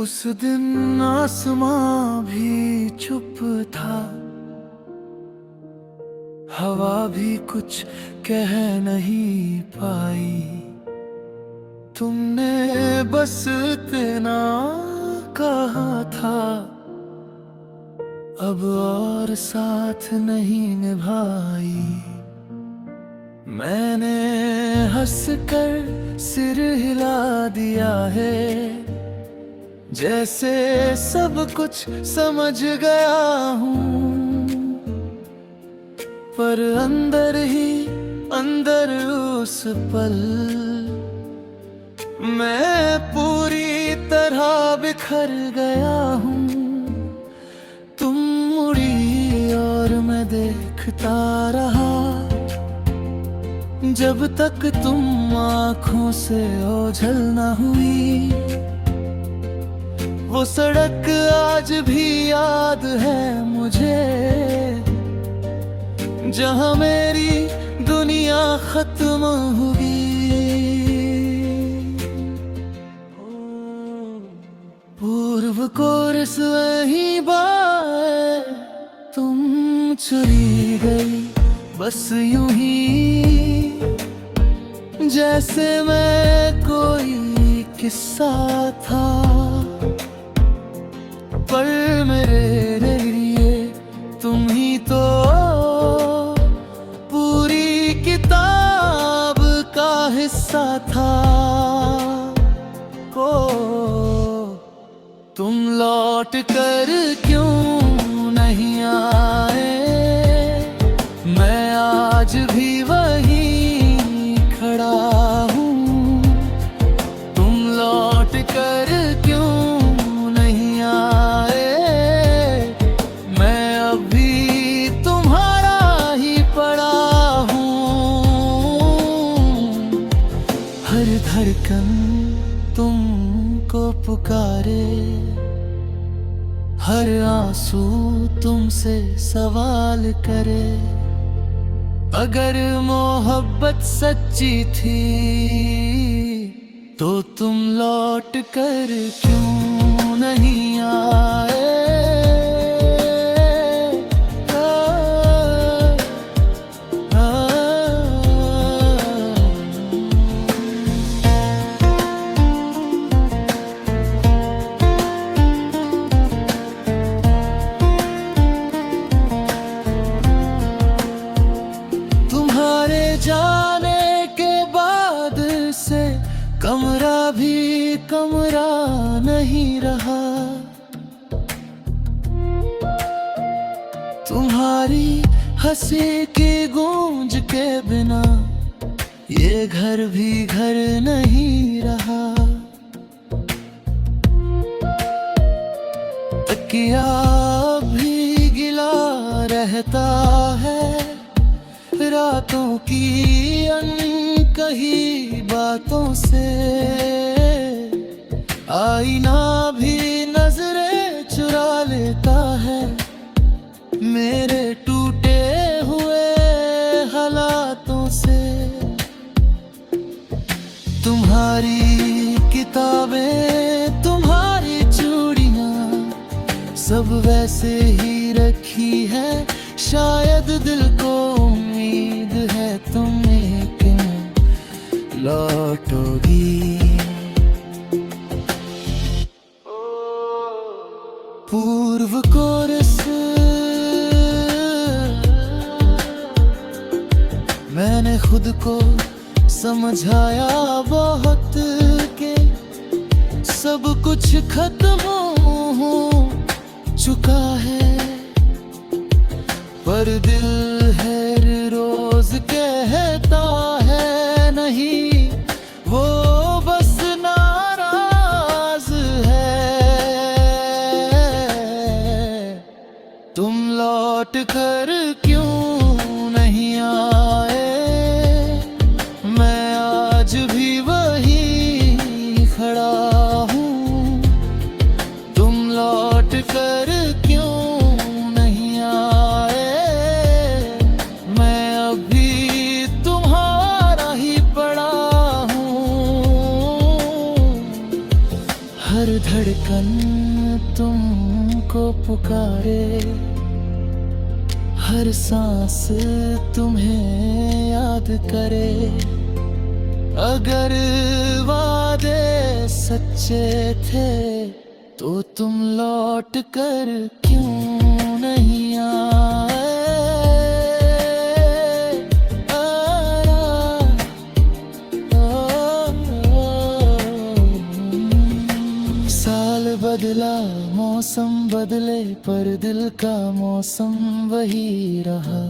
उस दिन आसमां भी चुप था, हवा भी कुछ कह नहीं पाई। तुमने बस इतना कहा था, अब और साथ नहीं निभाई। मैंने हंसकर सिर हिला दिया है, जैसे सब कुछ समझ गया हूँ, पर अंदर ही अंदर उस पल मैं पूरी तरह बिखर गया हूँ। तुम मुड़ी और मैं देखता रहा, जब तक तुम आँखों से ओझल न हुई। वो सड़क आज भी याद है मुझे, जहाँ मेरी दुनिया खत्म हुई। पूर्व कोरस वही बात, तुम चली गई बस यूं ही, जैसे मैं कोई किस्सा था। पर मेरे लिए तुम ही तो पूरी किताब का हिस्सा था। ओ तुम लौट कर क्यों नहीं आए, मैं आज भी वहीं खड़ा हूँ। तुम लौट कर क्यों नहीं आए, मैं अभी तुम्हारा ही पड़ा हूँ। हर धड़कन तुमको पुकारे, हर आंसू तुमसे सवाल करे। अगर मोहब्बत सच्ची थी, तो तुम लौट कर क्यों नहीं आए। जाने के बाद से कमरा भी कमरा नहीं रहा। तुम्हारी हंसी की गूंज के बिना ये घर भी घर नहीं रहा। तकिया भी गिला रहता है रातों की अनकही बातों से। आईना भी नजरें चुरा लेता है मेरे टूटे हुए हालातों से। तुम्हारी किताबें, तुम्हारी चूड़ियां सब वैसे ही रखी है। शायद दिल को उम्मीद है तुम एक लौटोगी। पूर्व कोरस मैंने खुद को समझाया बहुत के सब कुछ खत्म हो चुका है। पर दिल हर रोज कहता है नहीं, वो बस नाराज है। तुम लौट कर क्यों नहीं आए, मैं आज भी वहीं खड़ा हूँ। तुम लौट कर क्यों नहीं आए, हर धड़कन धड़कन तुमको पुकारे, हर सांस तुम्हें याद करे। अगर वादे सच्चे थे तो तुम लौट कर क्यों नहीं आए। साल बदला मौसम बदले पर दिल का मौसम वही रहा।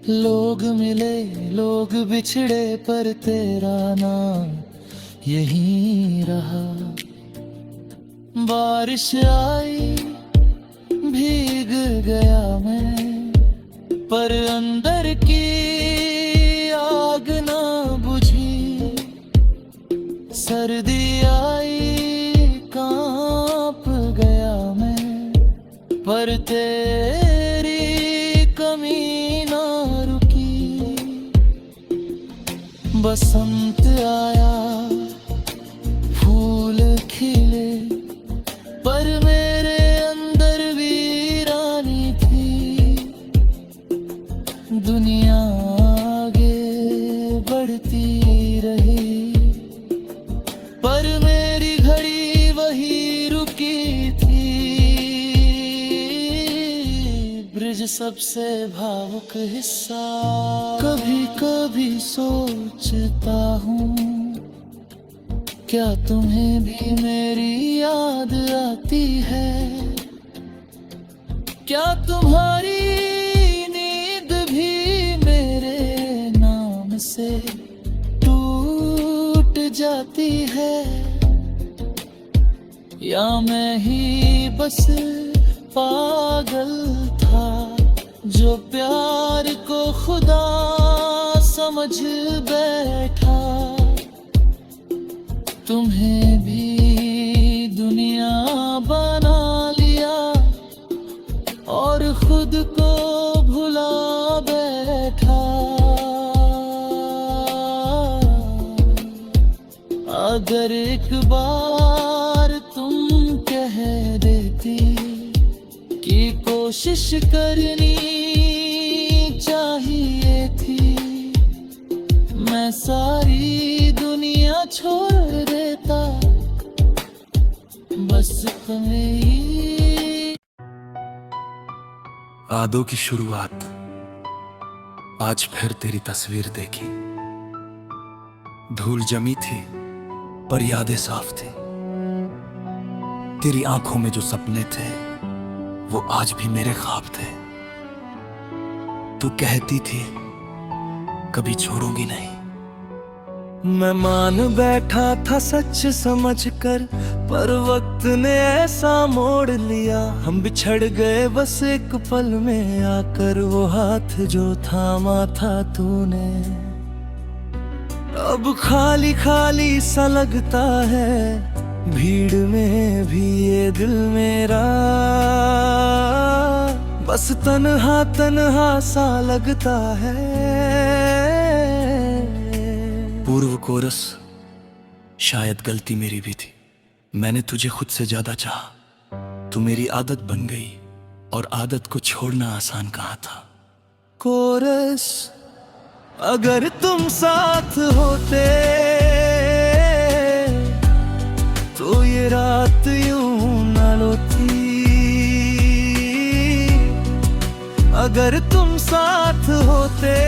लोग मिले लोग बिछड़े पर तेरा नाम यही रहा। बारिश आई भीग गया मैं, पर अंदर की आग ना बुझी। सर्दी आई कांप गया मैं, पर तेरी कमी ना रुकी। बसंत आया फूल खिले, पर मेरे अंदर वीरानी थी। दुनिया आगे बढ़ती रही, पर मेरी घड़ी वही रुकी थी। ब्रिज सबसे भावुक हिस्सा। कभी कभी सोचता हूँ, क्या तुम्हें भी मेरी याद आती है? क्या तुम्हारी नींद भी मेरे नाम से टूट जाती है? या मैं ही बस पागल था जो प्यार को खुदा समझ बैठा। तुम्हें भी दुनिया बना लिया और खुद को भुला बैठा। अगर एक बार तुम कह देती कि कोशिश करनी चाहिए थी, मैं सारी दुनिया छोड़ देता बस तुम्हें। यादों की शुरुआत, आज फिर तेरी तस्वीर देखी। धूल जमी थी पर यादें साफ थी। तेरी आंखों में जो सपने थे वो आज भी मेरे ख्वाब थे। तू कहती थी कभी छोड़ूंगी नहीं। मैं मान बैठा था सच समझकर, पर वक्त ने ऐसा मोड़ लिया। हम बिछड़ गए बस एक पल में आकर, वो हाथ जो थामा था तूने। अब खाली खाली सा लगता है, भीड़ में भी ये दिल मेरा बस तन्हा तन्हा सा लगता है। पूर्व कोरस, शायद गलती मेरी भी थी। मैंने तुझे खुद से ज्यादा चाहा। तू मेरी आदत बन गई और आदत को छोड़ना आसान कहाँ था। कोरस, अगर तुम साथ होते तो ये रात यूं न होती। अगर तुम साथ होते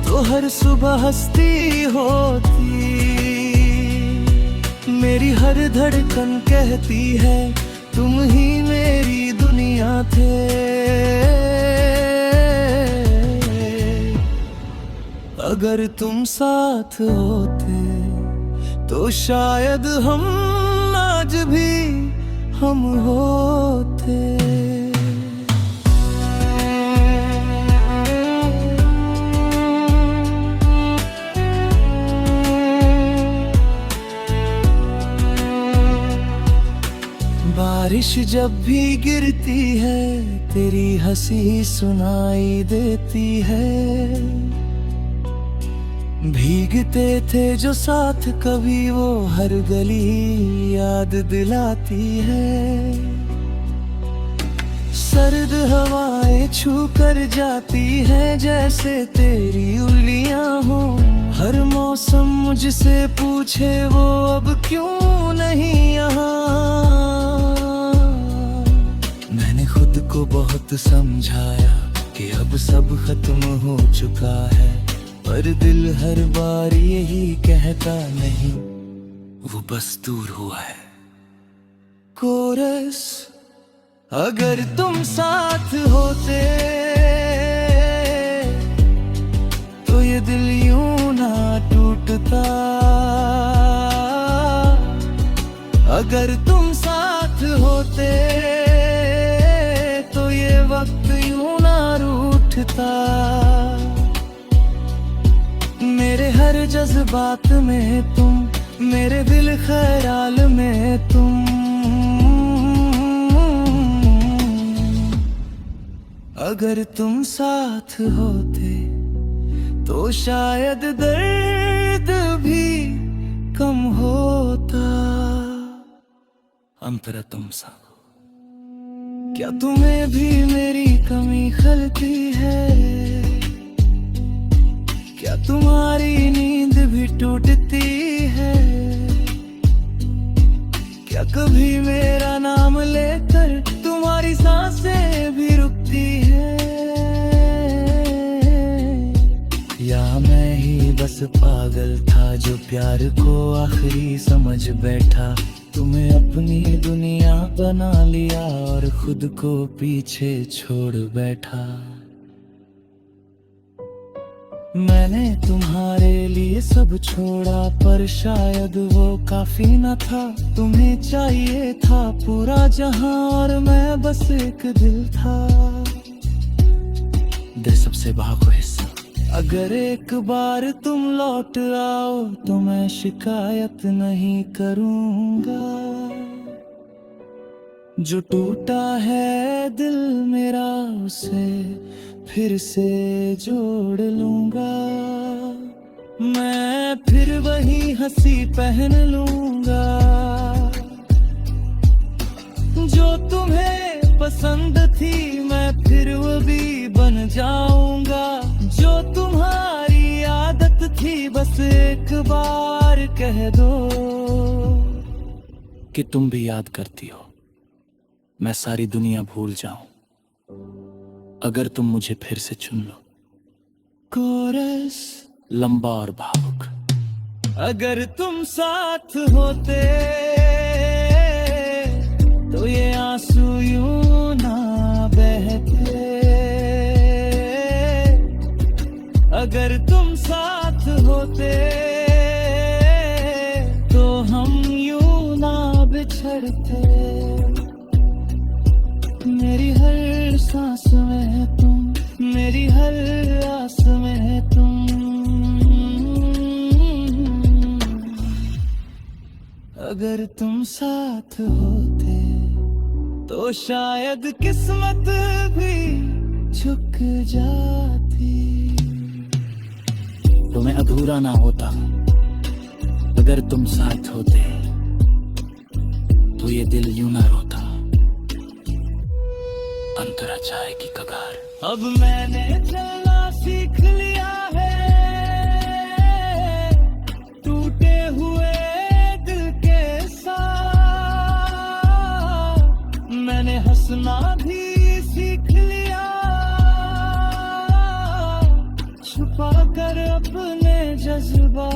तो हर सुबह हंसती होती। मेरी हर धड़कन कहती है तुम ही मेरी दुनिया थे। अगर तुम साथ होते तो शायद हम आज भी हम होते। बारिश जब भी गिरती है तेरी हंसी सुनाई देती है। भीगते थे जो साथ कभी वो हर गली याद दिलाती है। सर्द हवाएं छू कर जाती है जैसे तेरी उंगलियां हो। हर मौसम मुझसे पूछे वो अब क्यों नहीं यहाँ। मैंने खुद को बहुत समझाया कि अब सब खत्म हो चुका है, पर दिल हर बार यही कहता नहीं, वो बस दूर हुआ है। कोरस, अगर तुम साथ होते तो ये दिल यूं ना टूटता। अगर तुम साथ होते तो ये वक्त यूं ना रूठता। मेरे हर जज्बात में तुम, मेरे दिल ख्याल में तुम। अगर तुम साथ होते तो शायद दर्द भी कम होता। अंतरा तुम सा, क्या तुम्हें भी मेरी कमी खलती है? क्या तुम्हारी नींद भी टूटती है? क्या कभी मेरा नाम लेकर तुम्हारी सांसें भी रुकती है? या मैं ही बस पागल था जो प्यार को आखिरी समझ बैठा। तुम्हें अपनी दुनिया बना लिया और खुद को पीछे छोड़ बैठा। मैंने तुम्हारे लिए सब छोड़ा, पर शायद वो काफी न था। तुम्हें चाहिए था पूरा जहां और मैं बस एक दिल था। दिल सबसे बाको हिस्सा। अगर एक बार तुम लौट आओ तो मैं शिकायत नहीं करूंगा। जो टूटा है दिल मेरा उसे फिर से जोड़ लूंगा। मैं फिर वही हंसी पहन लूंगा जो तुम्हें पसंद थी। मैं फिर वो भी बन जाऊंगा जो तुम्हारी आदत थी। बस एक बार कह दो कि तुम भी याद करती हो, मैं सारी दुनिया भूल जाऊं अगर तुम मुझे फिर से चुन लो। कोरस, लंबा और भावुक। अगर तुम साथ होते तो ये आंसू यूं ना बहते। अगर तुम साथ होते तो हम यूं ना बिछड़ते। मेरी हर सांस में तुम, मेरी हर आस में तुम। अगर तुम साथ होते तो शायद किस्मत भी झुक जाती। तुम्हें अधूरा ना होता अगर तुम साथ होते तो ये दिल यूं ना रोता। अंतरा चाय की कगार। अब मैंने चलना सीख लिया है टूटे हुए दिल के साथ। मैंने हंसना भी सीख लिया छुपा कर अपने जज्बात।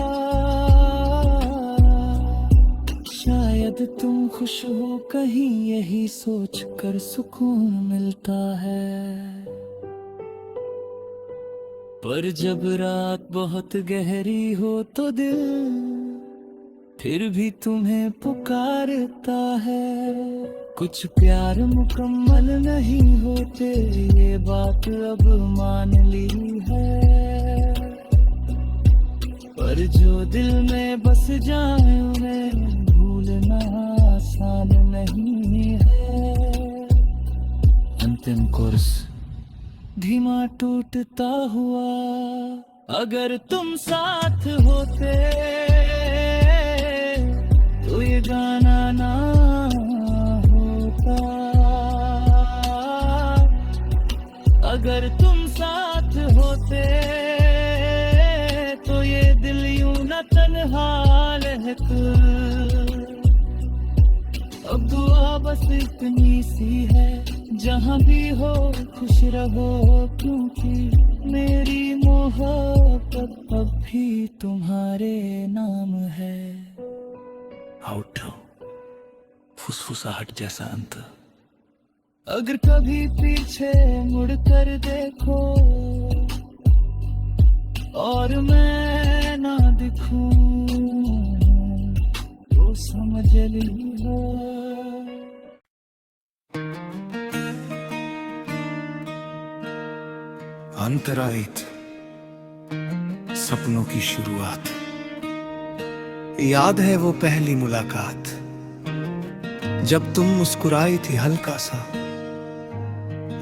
शायद तुम खुश हो कहीं यही सोच कर सुकून मिलता है। पर जब रात बहुत गहरी हो तो दिल फिर भी तुम्हें पुकारता है। कुछ प्यार मुकम्मल नहीं होते ये बात अब मान ली है। पर जो दिल में बस जाए उन्हें भूलना आसान नहीं है। अंतिम कोर्स धीमा टूटता हुआ अगर तुम साथ होते तो ये गाना ना होता। अगर तुम साथ होते तो ये दिल यूं न तन्हा रहता। अब दुआ बस इतनी सी है, जहाँ भी हो खुश रहो, क्योंकि मेरी मोहब्बत अब भी तुम्हारे नाम है। आउट फुसफुसाहट जैसा अंत। अगर कभी पीछे मुड़कर देखो और मैं ना दिखूं तो समझ लीजिए। अंतराहित सपनों की शुरुआत। याद है वो पहली मुलाकात, जब तुम मुस्कुराई थी हल्का सा।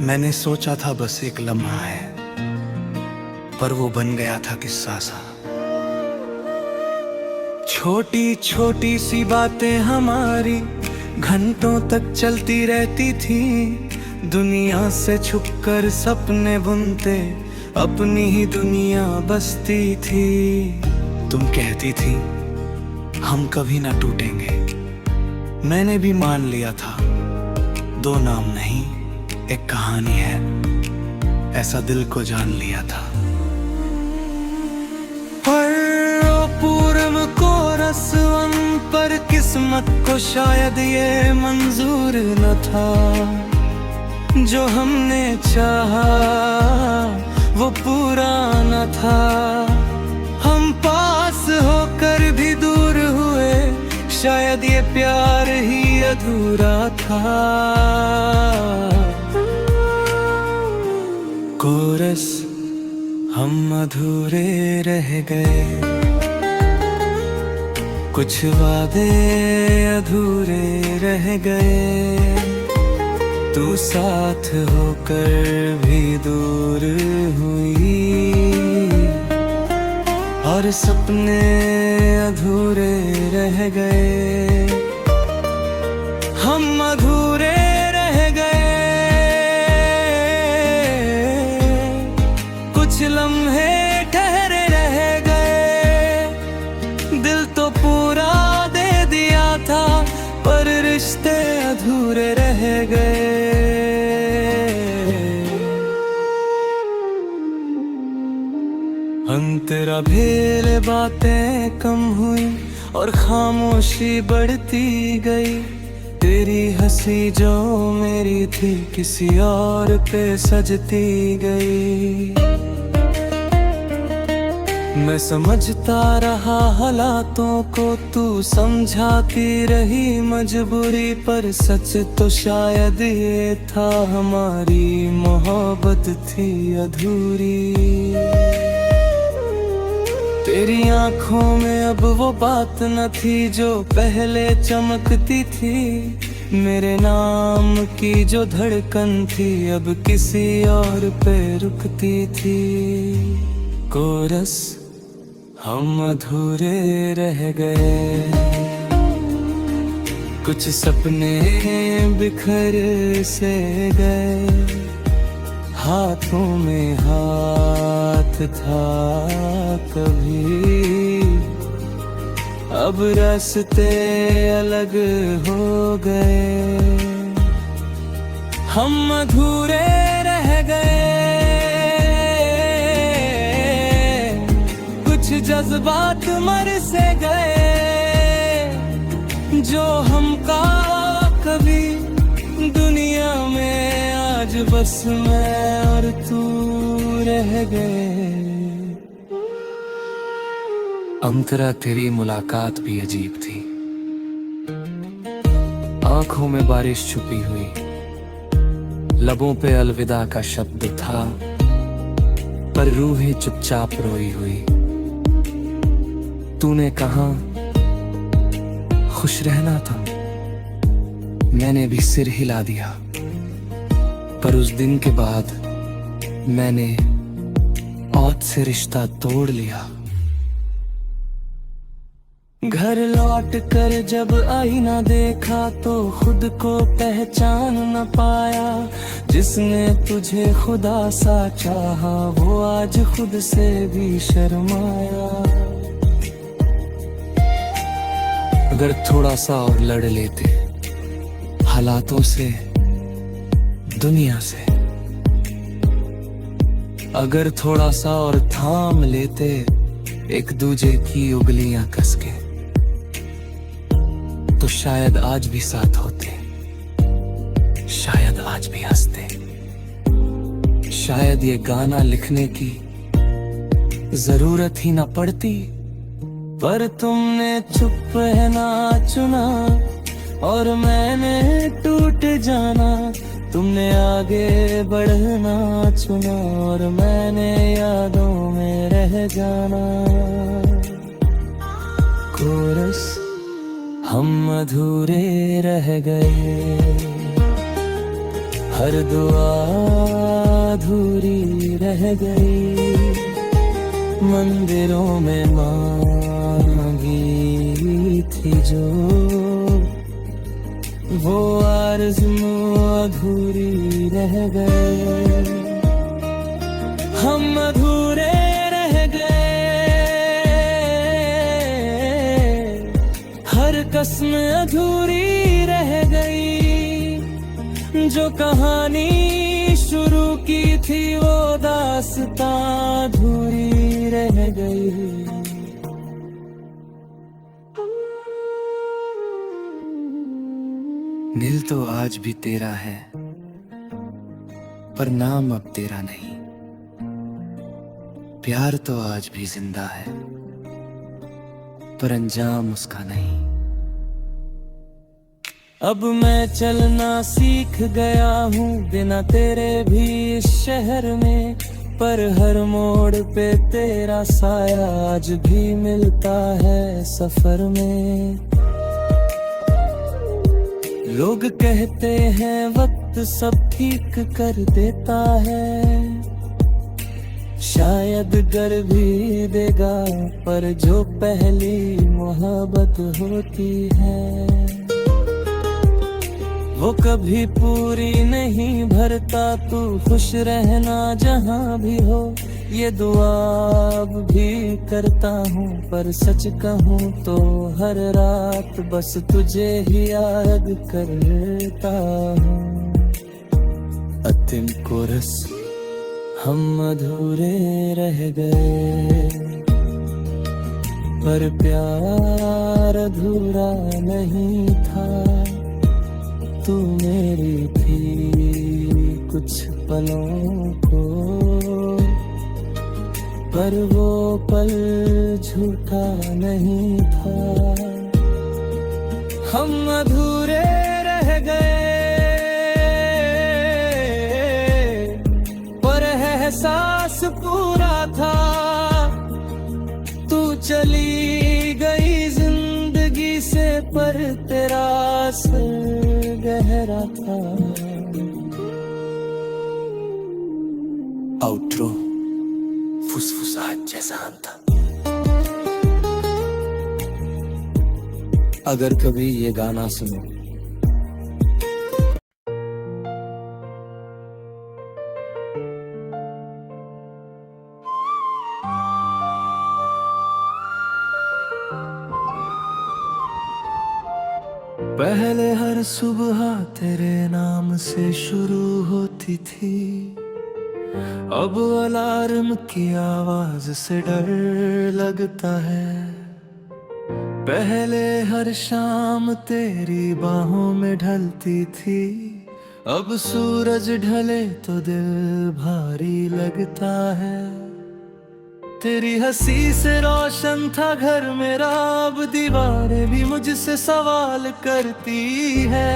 मैंने सोचा था बस एक लम्हा है, पर वो बन गया था किस्सा सा। छोटी छोटी सी बातें हमारी घंटों तक चलती रहती थी। दुनिया से छुपकर सपने बुनते, अपनी ही दुनिया बसती थी। तुम कहती थी हम कभी ना टूटेंगे, मैंने भी मान लिया था। दो नाम नहीं एक कहानी है, ऐसा दिल को जान लिया था। पर पूर्व को रसवन पर किस्मत को शायद ये मंजूर न था। जो हमने चाहा वो पूरा न था। हम पास होकर भी दूर हुए, शायद ये प्यार ही अधूरा था। कोरस हम अधूरे रह गए, कुछ वादे अधूरे रह गए। तू साथ होकर भी दूर हुई, और सपने अधूरे रह गए। हम अधूरे रह गए, कुछ लम्हे ठहरे रह गए। दिल तो पूरा दे दिया था, पर रिश्ते अधूरे रह गए। अंतरा भेल बातें कम हुई और खामोशी बढ़ती गई। तेरी हंसी जो मेरी थी किसी और पे सजती गई। मैं समझता रहा हालातों को, तू समझाती रही मजबूरी। पर सच तो शायद ये था, हमारी मोहब्बत थी अधूरी। तेरी आंखों में अब वो बात न थी जो पहले चमकती थी। मेरे नाम की जो धड़कन थी अब किसी और पे रुकती थी। कोरस हम अधूरे रह गए, कुछ सपने बिखर से गए। हाथों में हाथ था कभी, अब रास्ते अलग हो गए। हम अधूरे रह गए, कुछ जज्बात मर से गए। जो हमका कभी दुनिया में, आज बस मैं और तू रह गए। अंतरा तेरी मुलाकात भी अजीब थी। आंखों में बारिश छुपी हुई, लबों पे अलविदा का शब्द था, पर रूहें चुपचाप रोई हुई। तूने कहा खुश रहना था, मैंने भी सिर हिला दिया। पर उस दिन के बाद मैंने मौत से रिश्ता तोड़ लिया। घर लौट कर जब आईना देखा तो खुद को पहचान न पाया। जिसने तुझे खुदा सा चाहा वो आज खुद से भी शर्माया। अगर थोड़ा सा और लड़ लेते हालातों से, दुनिया से, अगर थोड़ा सा और थाम लेते एक दूजे की उंगलियां कस के, तो शायद आज भी साथ होते, शायद आज भी हंसते, शायद ये गाना लिखने की जरूरत ही ना पड़ती। पर तुमने चुप रहना चुना और मैंने टूट जाना। तुमने आगे बढ़ना चुना और मैंने यादों में रह जाना। कोरस हम अधूरे रह गए, हर दुआ अधूरी रह गई। मंदिरों में मांगी थी जो वो आरज़ू अधूरी रह गए। हम अधूरे रह गए, हर कसम अधूरी रह गई। जो कहानी शुरू की थी वो दास्तां अधूरी रह गई। दिल तो आज भी तेरा है पर नाम अब तेरा नहीं। प्यार तो आज भी जिंदा है पर अंजाम उसका नहीं। अब मैं चलना सीख गया हूँ बिना तेरे भी इस शहर में। पर हर मोड़ पे तेरा साया आज भी मिलता है सफर में। लोग कहते हैं वक्त सब ठीक कर देता है, शायद कर भी देगा। पर जो पहली मोहब्बत होती है वो कभी पूरी नहीं भरता। तू खुश रहना जहाँ भी हो ये दुआ अब भी करता हूँ। पर सच कहूँ तो हर रात बस तुझे ही याद करता हूँ। अंतिम कोरस हम अधूरे रह गए पर प्यार अधूरा नहीं था। तू मेरी थी कुछ पलों को पर वो पल झूठा नहीं था। हम अधूरे रह गए पर एहसास पूरा था। तू चली गई जिंदगी से पर तेरा असर गहरा था। आउट्रो फुसफुसाहट जैसा था। अगर कभी ये गाना सुनो पहले हर सुबह तेरे नाम से शुरू होती थी। अब अलार्म की आवाज से डर लगता है। पहले हर शाम तेरी बाहों में ढलती थी। अब सूरज ढले तो दिल भारी लगता है। तेरी हंसी से रोशन था घर मेरा। अब दीवारें भी मुझसे सवाल करती है।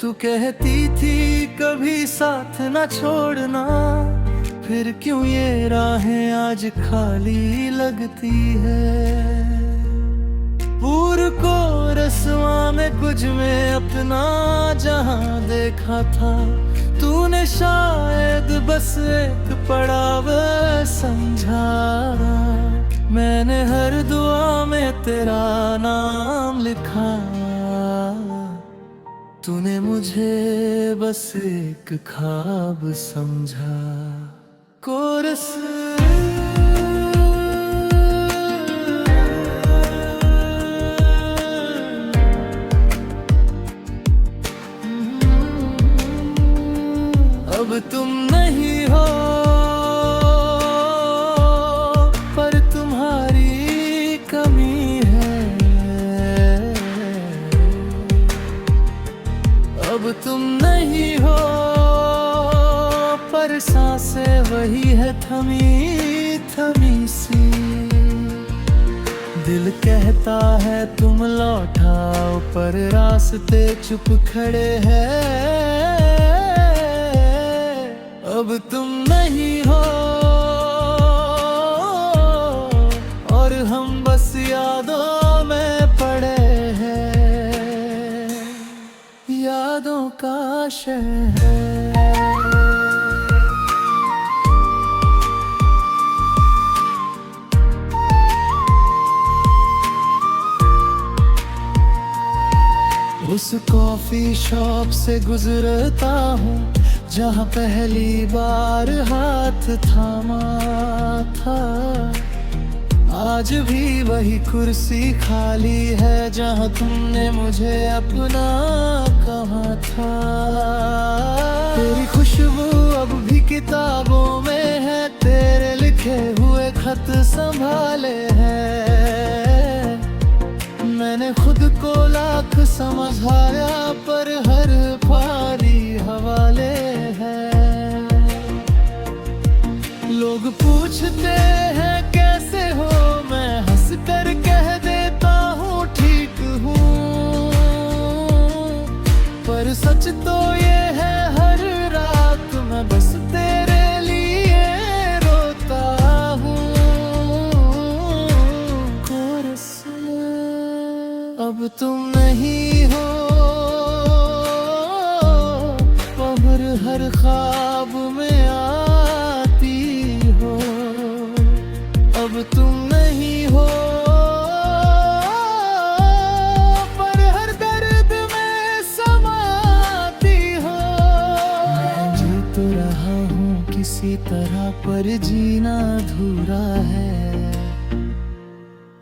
तू कहती थी कभी साथ न छोड़ना, फिर क्यों ये राहें आज खाली लगती है। पूर को रस्वा में कुछ में अपना जहां देखा था, तूने शायद बस एक पड़ाव समझा, मैंने हर दुआ में तेरा नाम लिखा। तूने मुझे बस एक ख्वाब समझा। कोरस अब तुम नहीं हो, पर तुम्हारी कमी है। अब तुम नहीं हो, पर सांसें वही है थमी थमी सी। दिल कहता है तुम लौटाओ, पर रास्ते चुप खड़े हैं। अब तुम नहीं हो, और हम बस यादों में पड़े हैं, यादों का शहर। उस कॉफी शॉप से गुजरता हूँ जहाँ पहली बार हाथ थामा था। आज भी वही कुर्सी खाली है जहाँ तुमने मुझे अपना कहा था। तेरी खुशबू अब भी किताबों में है, तेरे लिखे हुए खत संभाले हैं। मैंने खुद को लाख समझाया, पर हर पारी हवाले है। लोग पूछते हैं कैसे हो, मैं हंस कर कह देता हूँ ठीक हूँ। पर सच तो ये है हर रात मैं बस तेरे लिए रोता हूँ। कोरस अब तुम नहीं हो, पर हर ख्वाब में आती हो। अब तुम नहीं हो, पर हर दर्द में समाती हो। मैं जी तो रहा हूँ किसी तरह, पर जीना अधूरा है।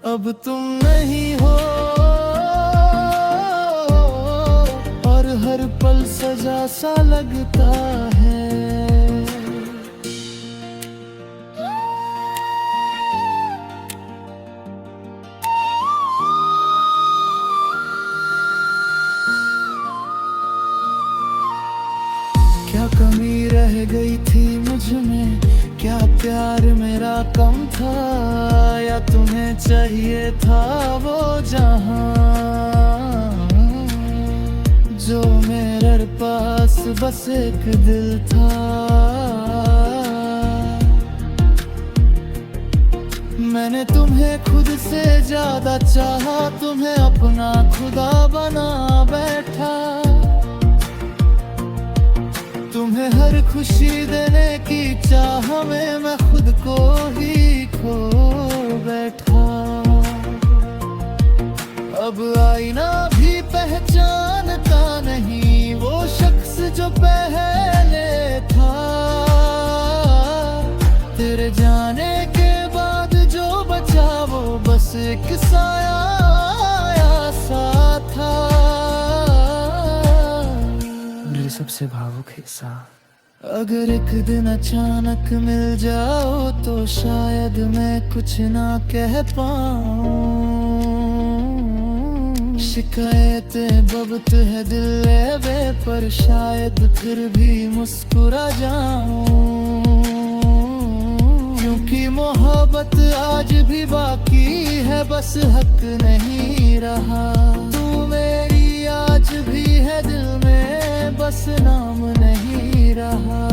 अब तुम नहीं हो, और हर पल सजा सा लगता है। क्या कमी रह गई थी मुझ में, क्या प्यार मेरा कम था, या तुम्हें चाहिए था वो जहां जो मेरे पास बस एक दिल था। मैंने तुम्हें खुद से ज्यादा चाहा, तुम्हें अपना खुदा बना बैठा। तुम्हें हर खुशी देने की चाह में मैं खुद को ही खो बैठा। अब आईना भी पहचानता नहीं वो शख्स जो पहले था। तेरे जाने के बाद जो बचा वो बस एक साया सा था। मेरे सबसे भावुक हिस्सा, अगर एक दिन अचानक मिल जाओ तो शायद मैं कुछ ना कह पाऊं। शिकायतें बब्त है दिल बे, पर शायद फिर भी मुस्कुरा जाऊं। क्योंकि मोहब्बत आज भी बाकी है, बस हक नहीं रहा। तू मेरी आज भी है दिल में, बस नाम नहीं रहा।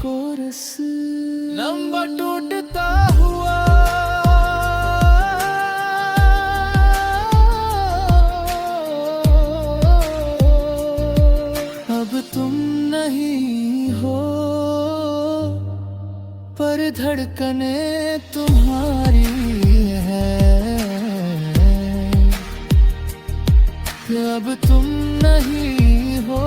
कोरस नंबर टूटता हुआ अब तुम नहीं धड़कने तुम्हारी है। अब तुम नहीं हो,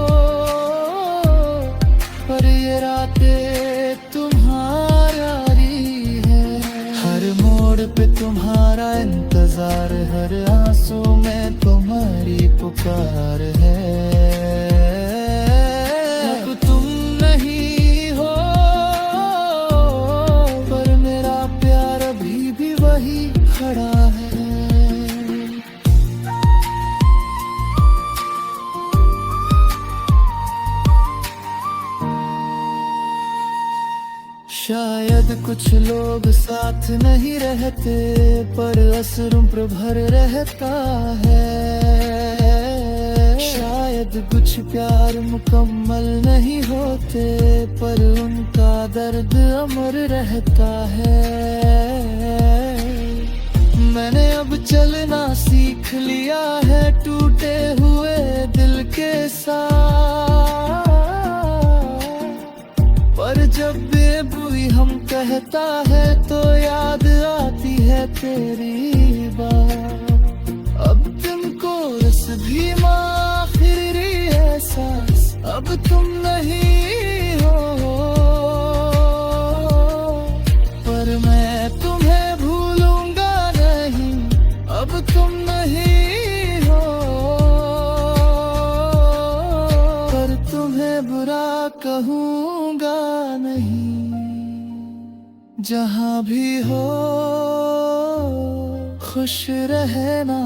पर ये रातें तुम्हारी है। हर मोड़ पे तुम्हारा इंतजार, हर आंसू में तुम्हारी पुकार है। अब तुम नहीं हो, पर मेरा प्यार अभी भी वही खड़ा है। शायद कुछ लोग साथ नहीं रहते, पर असर पर भर रहता है। शायद कुछ प्यार मुकम्मल नहीं होते, पर उनका दर्द अमर रहता है। मैंने अब चलना सीख लिया है टूटे हुए दिल के साथ, पर जब बेबुई हम कहता है तो याद आती है तेरी बात। अब तुमको रस भी आखिरी एहसास, अब तुम नहीं हो, पर मैं तुम्हें भूलूंगा नहीं। अब तुम नहीं हो, पर तुम्हें बुरा कहूँगा नहीं। जहाँ भी हो खुश रहना।